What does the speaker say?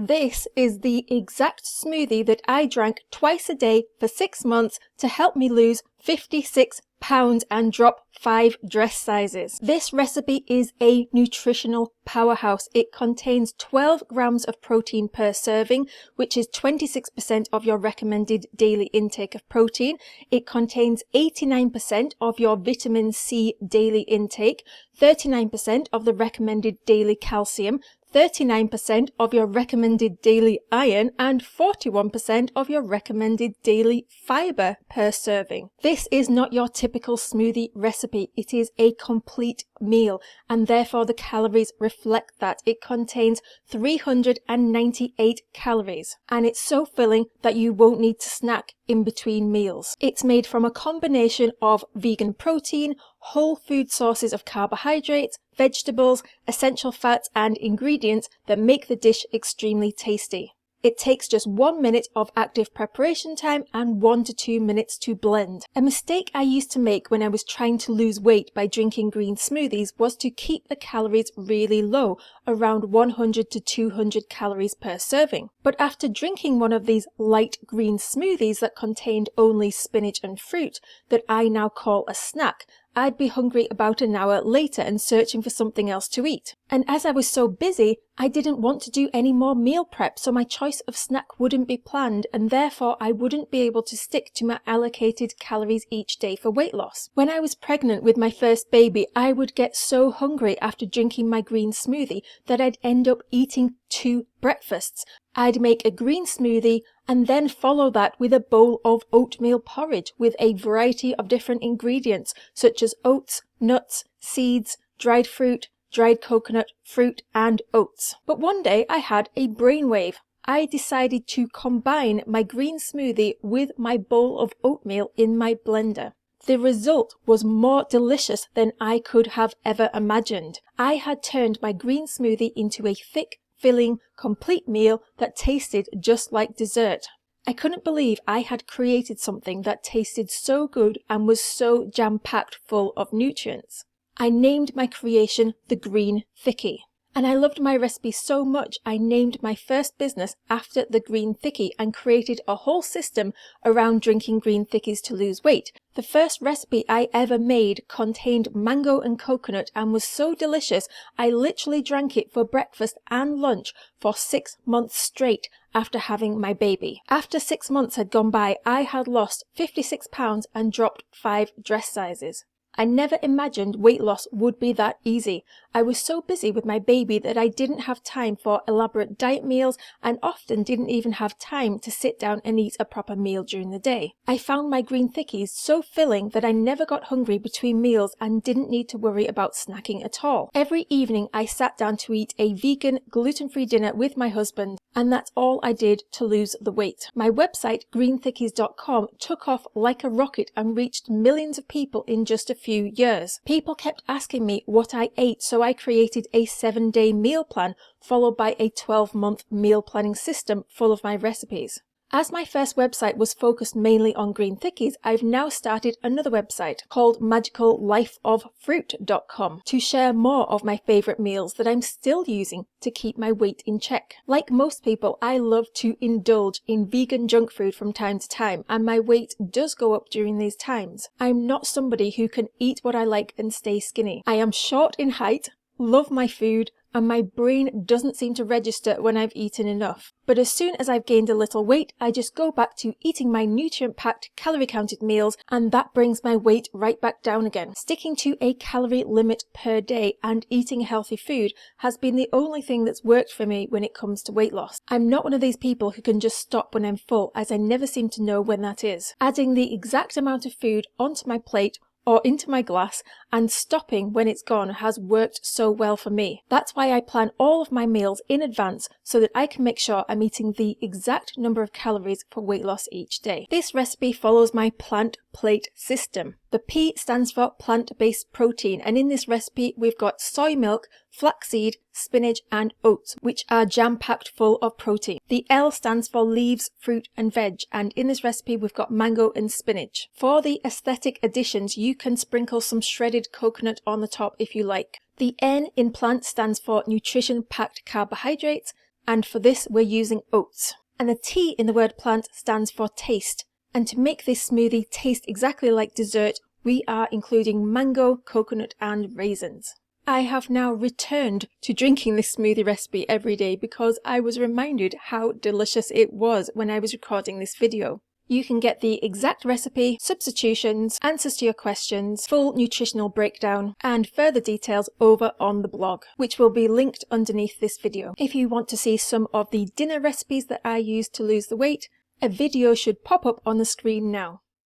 This is the exact smoothie that I drank twice a day for 6 months to help me lose 56 pounds and drop 5 dress sizes. This recipe is a nutritional powerhouse. It contains 12 grams of protein per serving, which is 26% of your recommended daily intake of protein. It contains 89% of your vitamin C daily intake, 39% of the recommended daily calcium, 39% of your recommended daily iron, and 41% of your recommended daily fiber per serving. This is not your typical smoothie recipe. It is a complete meal, and therefore the calories reflect that. It contains 398 calories, and it's so filling that you won't need to snack in between meals. It's made from a combination of vegan protein, whole food sources of carbohydrates, vegetables, essential fats, and ingredients that make the dish extremely tasty. It takes just 1 minute of active preparation time and 1 to 2 minutes to blend. A mistake I used to make when I was trying to lose weight by drinking green smoothies was to keep the calories really low, around 100 to 200 calories per serving. But after drinking one of these light green smoothies that contained only spinach and fruit, that I now call a snack, I'd be hungry about an hour later and searching for something else to eat. And as I was so busy, I didn't want to do any more meal prep, so my choice of snack wouldn't be planned, and therefore I wouldn't be able to stick to my allocated calories each day for weight loss. When I was pregnant with my first baby, I would get so hungry after drinking my green smoothie that I'd end up eating 2 breakfasts. I'd make a green smoothie and then follow that with a bowl of oatmeal porridge with a variety of different ingredients such as oats, nuts, seeds, dried fruit, dried coconut, fruit and oats. But one day I had a brainwave. I decided to combine my green smoothie with my bowl of oatmeal in my blender. The result was more delicious than I could have ever imagined. I had turned my green smoothie into a thick, filling, complete meal that tasted just like dessert. I couldn't believe I had created something that tasted so good and was so jam-packed full of nutrients. I named my creation the Green Thickie. And I loved my recipe so much I named my first business after the Green Thickie and created a whole system around drinking green thickies to lose weight. The first recipe I ever made contained mango and coconut and was so delicious I literally drank it for breakfast and lunch for 6 months straight after having my baby. After 6 months had gone by, I had lost 56 pounds and dropped 5 dress sizes. I never imagined weight loss would be that easy. I was so busy with my baby that I didn't have time for elaborate diet meals and often didn't even have time to sit down and eat a proper meal during the day. I found my green thickies so filling that I never got hungry between meals and didn't need to worry about snacking at all. Every evening I sat down to eat a vegan, gluten-free dinner with my husband, and that's all I did to lose the weight. My website, greenthickies.com, took off like a rocket and reached millions of people in just a few years. People kept asking me what I ate, so I created a 7-day meal plan followed by a 12-month meal planning system full of my recipes. As my first website was focused mainly on green thickies, I've now started another website called magicallifeoffruit.com to share more of my favorite meals that I'm still using to keep my weight in check. Like most people, I love to indulge in vegan junk food from time to time, and my weight does go up during these times. I'm not somebody who can eat what I like and stay skinny. I am short in height, love my food, and my brain doesn't seem to register when I've eaten enough. But as soon as I've gained a little weight, I just go back to eating my nutrient-packed, calorie-counted meals, and that brings my weight right back down again. Sticking to a calorie limit per day and eating healthy food has been the only thing that's worked for me when it comes to weight loss. I'm not one of these people who can just stop when I'm full, as I never seem to know when that is. Adding the exact amount of food onto my plate or into my glass and stopping when it's gone has worked so well for me. That's why I plan all of my meals in advance so that I can make sure I'm eating the exact number of calories for weight loss each day. This recipe follows my plant plate system. The P stands for plant-based protein, and in this recipe we've got soy milk, flaxseed, spinach and oats, which are jam-packed full of protein. The L stands for leaves, fruit and veg, and in this recipe we've got mango and spinach. For the aesthetic additions, you can sprinkle some shredded coconut on the top if you like. The N in plant stands for nutrition-packed carbohydrates, and for this we're using oats. And the T in the word plant stands for taste. And to make this smoothie taste exactly like dessert, we are including mango, coconut and raisins. I have now returned to drinking this smoothie recipe every day because I was reminded how delicious it was when I was recording this video. You can get the exact recipe, substitutions, answers to your questions, full nutritional breakdown, and further details over on the blog, which will be linked underneath this video. If you want to see some of the dinner recipes that I use to lose the weight, a video should pop up on the screen now.